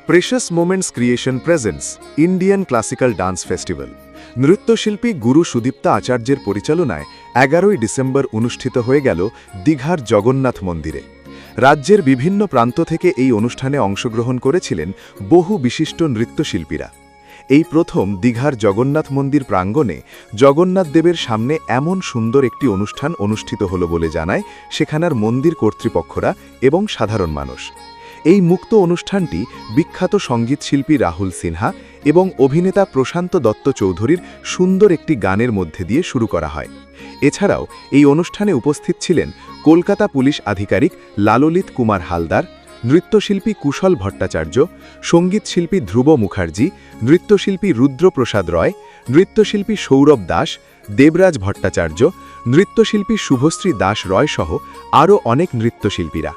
Precious moments creation presence Indian classical dance festival নৃত্যশিল্পী গুরু সুদীপ্তা আচার্যের পরিচালনায় 11ই December অনুষ্ঠিত হয়ে গেল দীঘার জগন্নাথ মন্দিরে। রাজ্যের বিভিন্ন প্রান্ত থেকে এই অনুষ্ঠানে অংশগ্রহণ করেছিলেন বহু বিশিষ্ট নৃত্যশিল্পীরা। এই প্রথম দীঘার জগন্নাথ মন্দির প্রাঙ্গণে জগন্নাথ দেবের সামনে এমন সুন্দর একটি অনুষ্ঠান অনুষ্ঠিত হল বলে জানায় সেখানার মন্দির কর্তৃপক্ষরা এবং সাধারণ মানুষ। এই মুক্ত অনুষ্ঠানটি বিখ্যাত সঙ্গীতশিল্পী রাহুল সিনহা এবং অভিনেতা প্রশান্ত দত্ত চৌধুরীর সুন্দর একটি গানের মধ্যে দিয়ে শুরু করা হয়। এছাড়াও এই অনুষ্ঠানে উপস্থিত ছিলেন কলকাতা পুলিশ আধিকারিক লাললিত কুমার হালদার, নৃত্যশিল্পী কুশল ভট্টাচার্য, সঙ্গীতশিল্পী ধ্রুব মুখার্জি, নৃত্যশিল্পী রুদ্রপ্রসাদ রয়, নৃত্যশিল্পী সৌরভ দাস, দেবরাজ ভট্টাচার্য, নৃত্যশিল্পী শুভশ্রী দাস রয় সহ আরও অনেক নৃত্যশিল্পীরা।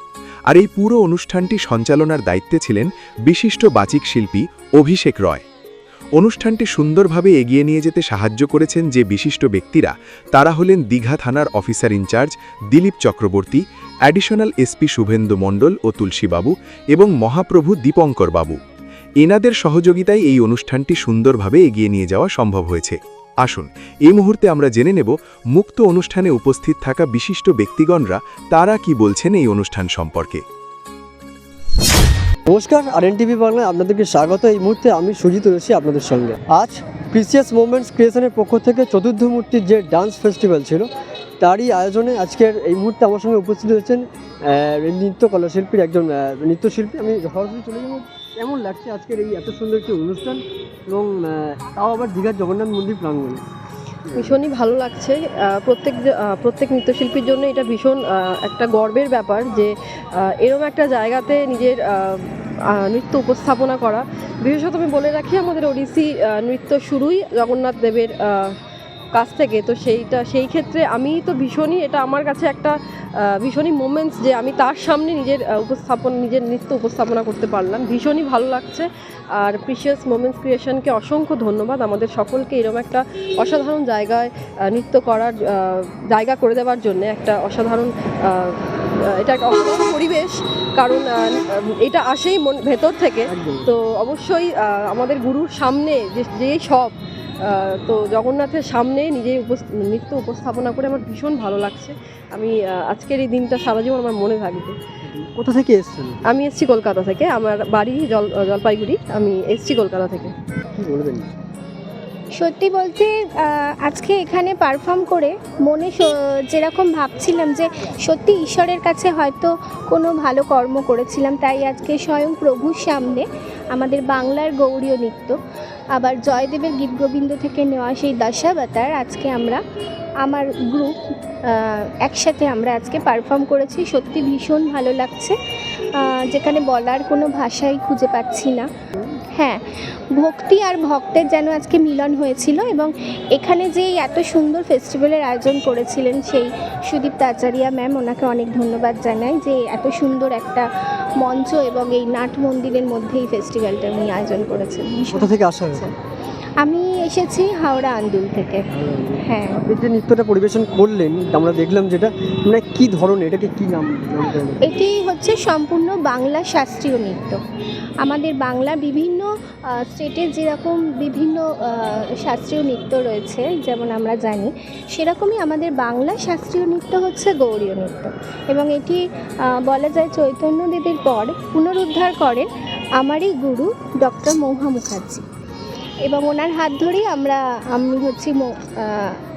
আর এই পুরো অনুষ্ঠানটি সঞ্চালনার দায়িত্বে ছিলেন বিশিষ্ট বাচিক শিল্পী অভিষেক রয়। অনুষ্ঠানটি সুন্দরভাবে এগিয়ে নিয়ে যেতে সাহায্য করেছেন যে বিশিষ্ট ব্যক্তিরা, তারা হলেন দীঘা থানার officer incharge Dilip Chakraborty, additional SP Suvendu Mondal ও তুলসীবাবু এবং মহাপ্রভু দীপঙ্কর বাবু। এনাদের সহযোগিতায় এই অনুষ্ঠানটি সুন্দরভাবে এগিয়ে নিয়ে যাওয়া সম্ভব হয়েছে। আসুন এই মুহূর্তে আমরা জেনে নেব মুক্ত অনুষ্ঠানে উপস্থিত থাকা বিশিষ্ট ব্যক্তিগণরা তারা কি বলছেন এই অনুষ্ঠান সম্পর্কে। নমস্কার, RNTV বাংলায় আপনাদেরকে স্বাগত। এই মুহূর্তে আমি সুজিত রয়েছি আপনাদের সঙ্গে। আজ প্রিসিয়াস মোমেন্টস ক্রিয়েশনের পক্ষ থেকে চতুর্থ মূর্তির যে ডান্স ফেস্টিভ্যাল ছিল তারই আয়োজনে আজকের এই মুহূর্তে আমার সঙ্গে উপস্থিত হয়েছেন নৃত্য কলাশিল্পীর একজন নৃত্যশিল্পী। আমি সরাসরি চলে যাবো, কেমন লাগছে আজকের এই এত সুন্দর একটি অনুষ্ঠান এবং তাও আবার দীঘার জগন্নাথ মন্দির প্রাঙ্গণে? ভীষণই ভালো লাগছে। প্রত্যেক নৃত্যশিল্পীর জন্য এটা ভীষণ একটা গর্বের ব্যাপার যে এরকম একটা জায়গাতে নিজের নৃত্য উপস্থাপনা করা। বিশেষত আমি বলে রাখি, আমাদের ওড়িশি নৃত্য শুরুই জগন্নাথ দেবের কাছ থেকে। তো সেই ক্ষেত্রে আমি তো ভীষণই, এটা আমার কাছে একটা ভীষণই মোমেন্টস যে আমি তার সামনে নিজের নৃত্য উপস্থাপনা করতে পারলাম। ভীষণই ভালো লাগছে। আর প্রিসিয়াস মোমেন্টস ক্রিয়েশনকে অসংখ্য ধন্যবাদ, আমাদের সকলকে এরকম একটা অসাধারণ জায়গায় নৃত্য করার জায়গা করে দেওয়ার জন্য। একটা অসাধারণ এটা একটা অসাধারণ পরিবেশ, কারণ এটা আসেই ভেতর থেকে। তো অবশ্যই আমাদের গুরুর সামনে যে সব তো জগন্নাথের সামনে নিজেই নৃত্য উপস্থাপনা করে আমার ভীষণ ভালো লাগছে। আমি আজকের এই দিনটা সারা জীবন আমার মনে থাকবে। কোথা থেকে এসেছেন? আমি এসেছি কলকাতা থেকে, আমার বাড়ি জলপাইগুড়ি। আমি এসেছি কলকাতা থেকে। কী বলবেন? সত্যি বলতে আজকে এখানে পারফর্ম করে মনে যেরকম ভাবছিলাম যে সত্যি ঈশ্বরের কাছে হয়তো কোনো ভালো কর্ম করেছিলাম, তাই আজকে স্বয়ং প্রভুর সামনে আমাদের বাংলার গৌড়ীয় নৃত্য, আবার জয়দেবের গীতগোবিন্দ থেকে নেওয়া সেই দশাবতার আজকে আমার গ্রুপ একসাথে আমরা আজকে পারফর্ম করেছি। সত্যি ভীষণ ভালো লাগছে, যেখানে বলার কোনো ভাষাই খুঁজে পাচ্ছি না। হ্যাঁ, ভক্তি আর ভক্তের যেন আজকে মিলন হয়েছিল। এবং এখানে যে এত সুন্দর ফেস্টিভ্যালের আয়োজন করেছিলেন সেই সুদীপ্তা আচার্য ম্যাম, ওনাকে অনেক ধন্যবাদ জানাই যে এত সুন্দর একটা মঞ্চ এবং এই নাট মন্দিরের মধ্যে এই ফেস্টিভ্যালটা উনি আয়োজন করেছেন। কোথা থেকে আসা হয়েছে? আমি এসেছি হাওড়া আন্দুল থেকে। হ্যাঁ, আপনি যে নৃত্যটা পরিবেশন করলেন আমরা দেখলাম, যেটা মানে কী ধরনের, এটাকে কী নাম? এটি হচ্ছে সম্পূর্ণ বাংলা শাস্ত্রীয় নৃত্য। আমাদের বাংলা বিভিন্ন স্টেটের যেরকম বিভিন্ন শাস্ত্রীয় নৃত্য রয়েছে যেমন আমরা জানি, সেরকমই আমাদের বাংলা শাস্ত্রীয় নৃত্য হচ্ছে গৌড়ীয় নৃত্য। এবং এটি বলা যায় চৈতন্যদেবের পর পুনরুদ্ধার করেন আমারই গুরু ডক্টর মৌহা মুখার্জি। এবং ওনার হাত ধরেই আমি হচ্ছি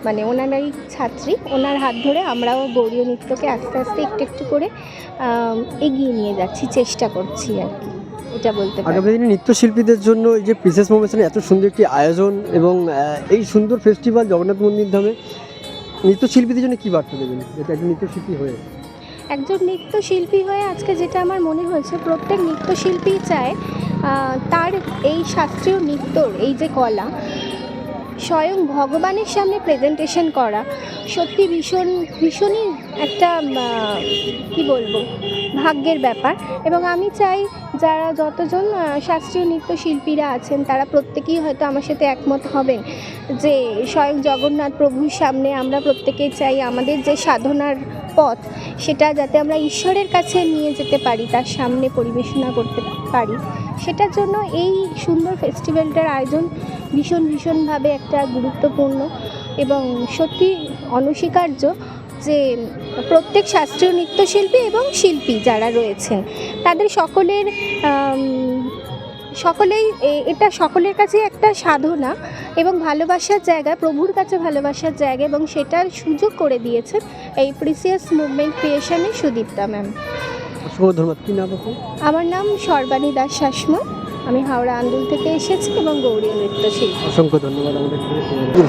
মানে ওনারই ছাত্রী। ওনার হাত ধরে আমরাও গৌড়ীয় নৃত্যকে আস্তে আস্তে একটু করে এগিয়ে নিয়ে যাচ্ছি, চেষ্টা করছি আর কি, এটা বলতে পারি। আগামী দিনে নৃত্যশিল্পীদের জন্য এই যে প্রিসিয়াস মোমেন্টসের এত সুন্দর একটি আয়োজন এবং এই সুন্দর ফেস্টিভ্যাল জগন্নাথ মন্দির ধামে, নৃত্যশিল্পীদের জন্য কী বার্তা দেবেন, যেটা একজন নৃত্যশিল্পী হয়ে? একজন নৃত্যশিল্পী হয়ে আজকে যেটা আমার মনে হয়েছে, প্রত্যেক নৃত্যশিল্পী চায় তার এই শাস্ত্রীয় নৃত্যর এই যে কলা স্বয়ং ভগবানের সামনে প্রেজেন্টেশন করা সত্যি ভীষণই একটা কি বলবো ভাগ্যের ব্যাপার। এবং আমি চাই যারা যতজন শাস্ত্রীয় নৃত্যশিল্পীরা আছেন তারা প্রত্যেকেই হয়তো আমার সাথে একমত হবেন যে স্বয়ং জগন্নাথ প্রভুর সামনে আমরা প্রত্যেকেই চাই আমাদের যে সাধনার পথ সেটা যাতে আমরা ঈশ্বরের কাছে নিয়ে যেতে পারি, তার সামনে পরিবেশনা করতে পারি, সেটার জন্য এই সুন্দর ফেস্টিভ্যালটার আয়োজন ভীষণভাবে একটা গুরুত্বপূর্ণ এবং সত্যি অনস্বীকার্য যে প্রত্যেক শাস্ত্রীয় নৃত্যশিল্পী এবং শিল্পী যারা রয়েছেন তাদের সকলেই এটা সকলের কাছে একটা সাধনা এবং ভালোবাসার জায়গা, প্রভুর কাছে ভালোবাসার জায়গা, এবং সেটার সুযোগ করে দিয়েছেন এই প্রিসিয়াস মুভমেন্ট ক্রিয়েশনে সুদীপ্তা ম্যাম। অসংখ্য ধন্যবাদ। কী নাম আপনি? আমার নাম সর্বাণী দাস শাসমল, আমি হাওড়া আন্দুল থেকে এসেছি এবং গৌড়ীয় নৃত্যশিল্পী। অসংখ্য ধন্যবাদ আমাদের।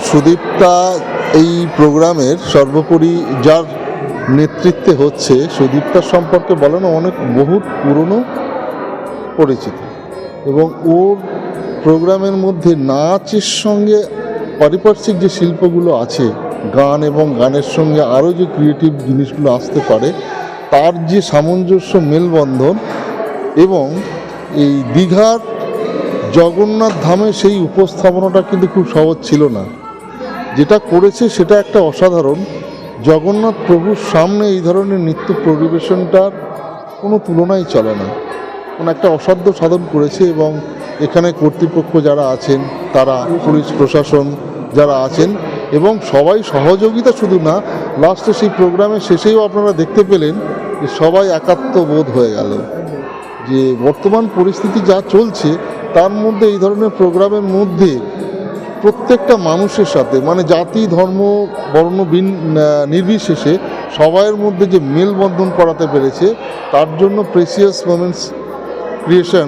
সুদীপ্তা এই প্রোগ্রামের সর্বোপরি যার নেতৃত্বে হচ্ছে, সুদীপ্তার সম্পর্কে বলানো অনেক বহু পুরনো পরিচিত, এবং ওর প্রোগ্রামের মধ্যে নাচের সঙ্গে পারিপার্শ্বিক যে শিল্পগুলো আছে, গান এবং গানের সঙ্গে আরও যে ক্রিয়েটিভ জিনিসগুলো আসতে পারে, তার যে সামঞ্জস্য মেলবন্ধন, এবং এই দীঘার জগন্নাথ ধামে সেই উপস্থাপনাটা কিন্তু খুব সহজ ছিল না। যেটা করেছে সেটা একটা অসাধারণ। জগন্নাথ প্রভুর সামনে এই ধরনের নৃত্য পরিবেশনটার কোনো তুলনাই চলে না, মানে একটা অসাধ্য সাধন করেছে। এবং এখানে কর্তৃপক্ষ যারা আছেন, তারা পুলিশ প্রশাসন যারা আছেন, এবং সবাই সহযোগিতা শুধু না, লাস্টে সেই প্রোগ্রামের শেষেও আপনারা দেখতে পেলেন যে সবাই একাত্মবোধ হয়ে গেল। যে বর্তমান পরিস্থিতি যা চলছে তার মধ্যে এই ধরনের প্রোগ্রামের মধ্যে প্রত্যেকটা মানুষের সাথে, মানে জাতি ধর্ম বর্ণ নির্বিশেষে সবাইয়ের মধ্যে যে মেলবন্ধন করাতে পেরেছে, তার জন্য প্রেসিয়াস মোমেন্টস ক্রিয়েশন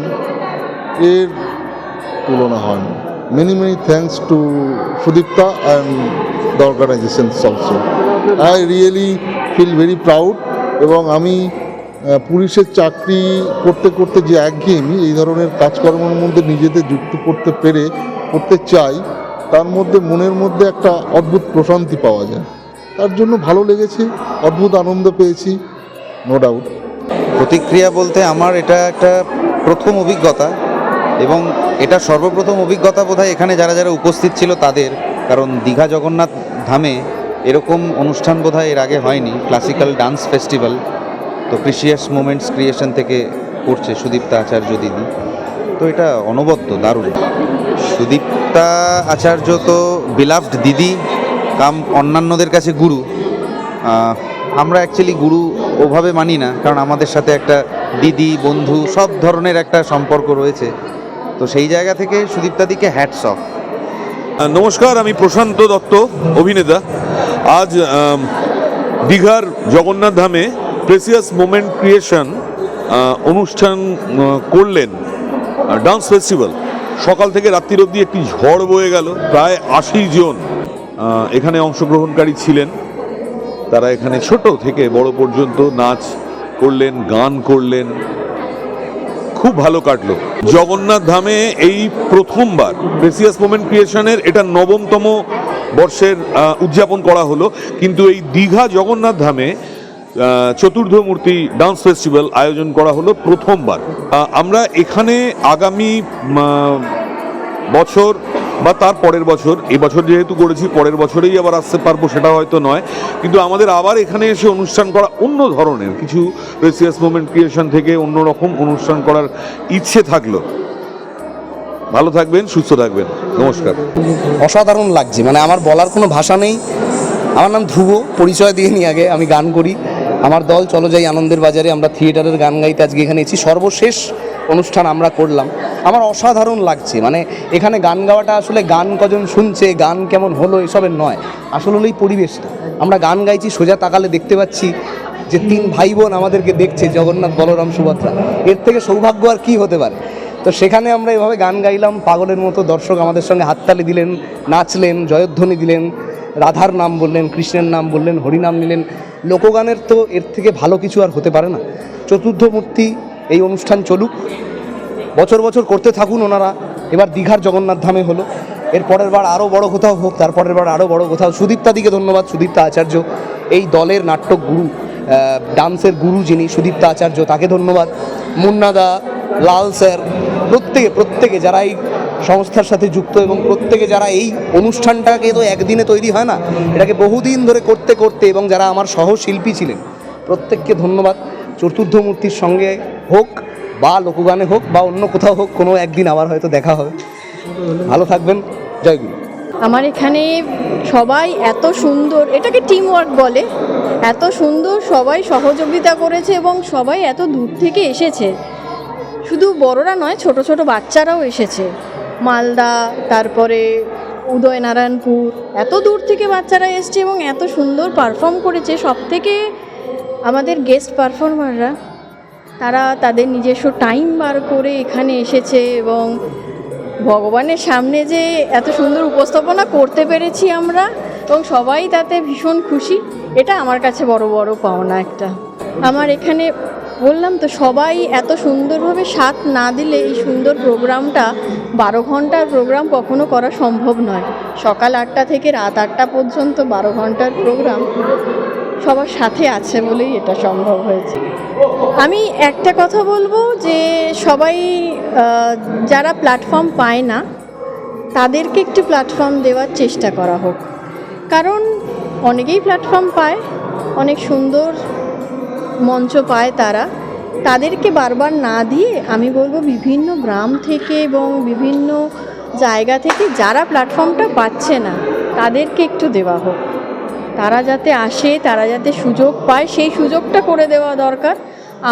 এর তুলনা হয় না। Many thanks to Sudipta and the organisations also. I really feel very proud. এবং আমি পুলিশের চাকরি করতে করতে যে একঘেয়েমি, এই ধরনের কাজকর্মের মধ্যে নিজেদের যুক্ত করতে চাই, তার মধ্যে মনের মধ্যে একটা অদ্ভুত প্রশান্তি পাওয়া যায়। তার জন্য ভালো লেগেছে, অদ্ভুত আনন্দ পেয়েছি, নো ডাউট। প্রতিক্রিয়া বলতে আমার এটা একটা প্রথম অভিজ্ঞতা, এবং এটা সর্বপ্রথম অভিজ্ঞতা বোধহয় এখানে যারা যারা উপস্থিত ছিল তাদের, কারণ দীঘা জগন্নাথ ধামে এরকম অনুষ্ঠান বোধহয় এর আগে হয়নি। ক্লাসিক্যাল ডান্স ফেস্টিভ্যাল তো প্রিসিয়াস মোমেন্টস ক্রিয়েশন থেকে করছে সুদীপ্তা আচার্য দিদি, তো এটা অনবদ্য দারুণ। সুদীপ্তা আচার্য তো বিলাভড দিদি কাম অন্যান্যদের কাছে গুরু। আমরা অ্যাকচুয়ালি গুরু ওভাবে মানি না, কারণ আমাদের সাথে একটা দিদি বন্ধু সব ধরনের একটা সম্পর্ক রয়েছে, তো সেই জায়গা থেকে সুদীপ্তাদিকে হ্যাটস অফ। নমস্কার, আমি প্রশান্ত দত্ত, অভিনেতা। আজ দীঘার জগন্নাথ ধামে প্রেসিয়াস মোমেন্ট ক্রিয়েশন অনুষ্ঠান করলেন, ডান্স ফেস্টিভ্যাল। সকাল থেকে রাত্রির অবধি একটি ঝড় বয়ে গেল। প্রায় 80 জন এখানে অংশগ্রহণকারী ছিলেন। তারা এখানে ছোট থেকে বড় পর্যন্ত নাচ করলেন, গান করলেন, খুব ভালো কাটলো। জগন্নাথ ধামে এই প্রথমবার প্রেসিয়াস মোমেন্ট ক্রিয়েশনের এটা 9তম বর্ষের উদযাপন করা হলো, কিন্তু এই দীঘা জগন্নাথ ধামে চতুর্থ মূর্তি ডান্স ফেস্টিভ্যাল আয়োজন করা হলো প্রথমবার। আমরা এখানে আগামী বছর বা তার পরের বছর, এবছর যেহেতু করেছি পরের বছরেই আবার আসতে পারবো সেটা হয়তো নয়, কিন্তু আমাদের আবার এখানে এসে অনুষ্ঠান করা, অন্য ধরনের কিছু প্রেসিয়াস মোমেন্ট ক্রিয়েশন থেকে অন্যরকম অনুষ্ঠান করার ইচ্ছে থাকলো। ভালো থাকবেন, সুস্থ থাকবেন, নমস্কার। অসাধারণ লাগছে, মানে আমার বলার কোনো ভাষা নেই। আমার নাম ধ্রুব, পরিচয় দিয়ে নিই আগে। আমি গান করি, আমার দল চলো যাই আনন্দের বাজারে, আমরা থিয়েটারের গান গাইতে আজকে এখানে এসেছি। সর্বশেষ অনুষ্ঠান আমরা করলাম, আমার অসাধারণ লাগছে। মানে এখানে গান গাওয়াটা আসলে গান কজন শুনছে, গান কেমন হলো এসবের নয়, আসলে হলো এই পরিবেশটা। আমরা গান গাইছি, সোজা তাকালে দেখতে পাচ্ছি যে 3 ভাই বোন আমাদেরকে দেখছে, জগন্নাথ বলরাম সুভদ্রা। এর থেকে সৌভাগ্য আর কী হতে পারে? তো সেখানে আমরা এভাবে গান গাইলাম পাগলের মতো, দর্শক আমাদের সঙ্গে হাততালি দিলেন, নাচলেন, জয়ধ্বনি দিলেন, রাধার নাম বললেন, কৃষ্ণের নাম বললেন, হরিনাম নিলেন। লোকগানের তো এর থেকে ভালো কিছু আর হতে পারে না। চতুর্থ মূর্তি এই অনুষ্ঠান চলুক, বছর বছর করতে থাকুন ওনারা। এবার দীঘার জগন্নাথ ধামে হলো, এর পরের বার আরও বড় কোথাও হোক, তারপরের বার আরও বড় কোথাও। সুদীপ্তাদিকে ধন্যবাদ, সুদীপ্তা আচার্য এই দলের নাট্যক গুরু, ডান্সের গুরু যিনি সুদীপ্তা আচার্য, তাকে ধন্যবাদ। মুন্নাদা, লাল স্যার, প্রত্যেকে যারা এই সংস্থার সাথে যুক্ত এবং প্রত্যেকে যারা এই অনুষ্ঠানটাকে তো একদিনে তৈরি হয় না, এটাকে বহুদিন ধরে করতে করতে, এবং যারা আমার সহশিল্পী ছিলেন প্রত্যেককে ধন্যবাদ। চতুর্থ মূর্তির সঙ্গে হোক বা লোকগানে হোক বা অন্য কোথাও হোক, কোনো একদিন আবার হয়তো দেখা হবে। ভালো থাকবেন, জয় গুরু। আমার এখানে সবাই এত সুন্দর, এটাকে টিম ওয়ার্ক বলে, এত সুন্দর সবাই সহযোগিতা করেছে এবং সবাই এত দূর থেকে এসেছে। শুধু বড়রা নয়, ছোট ছোট বাচ্চারাও এসেছে, মালদা, তারপরে উদয়নারায়ণপুর, এত দূর থেকে বাচ্চারা এসছে এবং এত সুন্দর পারফর্ম করেছে। সব থেকে আমাদের গেস্ট পারফর্মাররা, তারা তাদের নিজস্ব টাইম বার করে এখানে এসেছে এবং ভগবানের সামনে যে এত সুন্দর উপস্থাপনা করতে পেরেছি আমরা, এবং সবাই তাতে ভীষণ খুশি। এটা আমার কাছে বড় বড় পাওনা একটা। আমার এখানে বললাম তো, সবাই এত সুন্দরভাবে সাথ না দিলে এই সুন্দর প্রোগ্রামটা, 12 ঘন্টার প্রোগ্রাম কখনো করা সম্ভব নয়। সকাল 8টা থেকে রাত 8টা পর্যন্ত 12 ঘন্টার প্রোগ্রাম সবার সাথে আছে বলেই এটা সম্ভব হয়েছে। আমি একটা কথা বলবো যে সবাই যারা প্ল্যাটফর্ম পায় না তাদেরকে একটু প্ল্যাটফর্ম দেওয়ার চেষ্টা করা হোক, কারণ অনেকেই প্ল্যাটফর্ম পায়, অনেক সুন্দর মঞ্চ পায় তারা, তাদেরকে বারবার না দিয়ে আমি বলবো বিভিন্ন গ্রাম থেকে এবং বিভিন্ন জায়গা থেকে যারা প্ল্যাটফর্মটা পাচ্ছে না তাদেরকে একটু দেওয়া হোক। তারা যাতে আসে, তারা যাতে সুযোগ পায়, সেই সুযোগটা করে দেওয়া দরকার।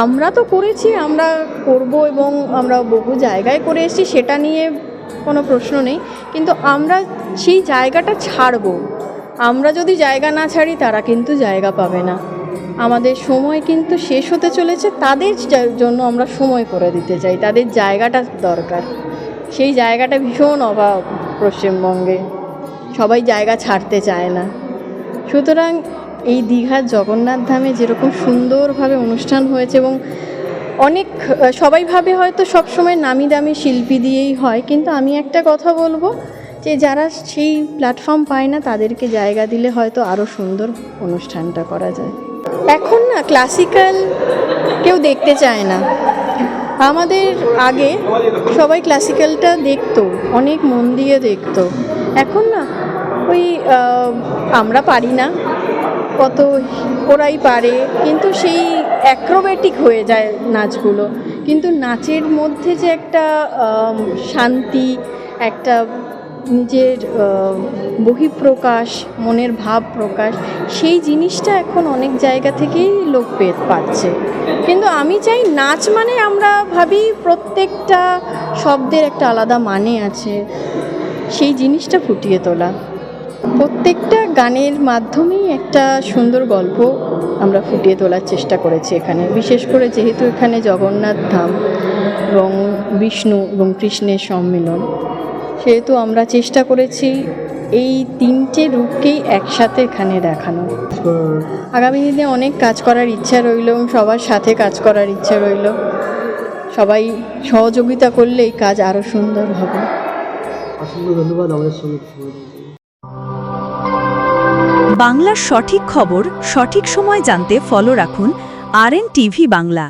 আমরা তো করেছি, আমরা করব এবং আমরা বহু জায়গায় করে এসেছি, সেটা নিয়ে কোনো প্রশ্ন নেই, কিন্তু আমরা সেই জায়গাটা ছাড়ব। আমরা যদি জায়গা না ছাড়ি তারা কিন্তু জায়গা পাবে না। আমাদের সময় কিন্তু শেষ হতে চলেছে, তাদের জন্য আমরা সময় করে দিতে চাই, তাদের জায়গাটা দরকার। সেই জায়গাটা ভীষণ অভাব পশ্চিমবঙ্গে, সবাই জায়গা ছাড়তে চায় না। সুতরাং এই দীঘার জগন্নাথ ধামে যেরকম সুন্দরভাবে অনুষ্ঠান হয়েছে এবং অনেক সবাই ভাবে হয়তো সবসময় নামি দামি শিল্পী দিয়েই হয়, কিন্তু আমি একটা কথা বলবো যে যারা সেই প্ল্যাটফর্ম পায় না তাদেরকে জায়গা দিলে হয়তো আরও সুন্দর অনুষ্ঠানটা করা যায়। এখন না ক্লাসিক্যাল কেউ দেখতে চায় না। আমাদের আগে সবাই ক্লাসিক্যালটা দেখতো, অনেক মন দিয়ে দেখতো। এখন না ওই আমরা পারি না, কত ওরাই পারে, কিন্তু সেই অ্যাক্রোব্যাটিক হয়ে যায় নাচগুলো। কিন্তু নাচের মধ্যে যে একটা শান্তি, একটা নিজের বহিঃপ্রকাশ, মনের ভাব প্রকাশ, সেই জিনিসটা এখন অনেক জায়গা থেকেই লোক পাচ্ছে। কিন্তু আমি চাই নাচ মানে আমরা ভাবি প্রত্যেকটা শব্দের একটা আলাদা মানে আছে, সেই জিনিসটা ফুটিয়ে তোলা। প্রত্যেকটা গানের মাধ্যমেই একটা সুন্দর গল্প আমরা ফুটিয়ে তোলার চেষ্টা করেছি এখানে। বিশেষ করে যেহেতু এখানে জগন্নাথ ধাম এবং বিষ্ণু এবং কৃষ্ণের সম্মিলন, সেহেতু আমরা চেষ্টা করেছি এই 3টে রূপকেই একসাথে এখানে দেখানো। আগামী দিনে অনেক কাজ করার ইচ্ছা রইল এবং সবার সাথে কাজ করার ইচ্ছা রইল। সবাই সহযোগিতা করলে এই কাজ আরও সুন্দর হবে। অসংখ্য ধন্যবাদ আমাদের সঙ্গে। বাংলার সঠিক খবর সঠিক সময় জানতে ফলো রাখুন RN TV বাংলা।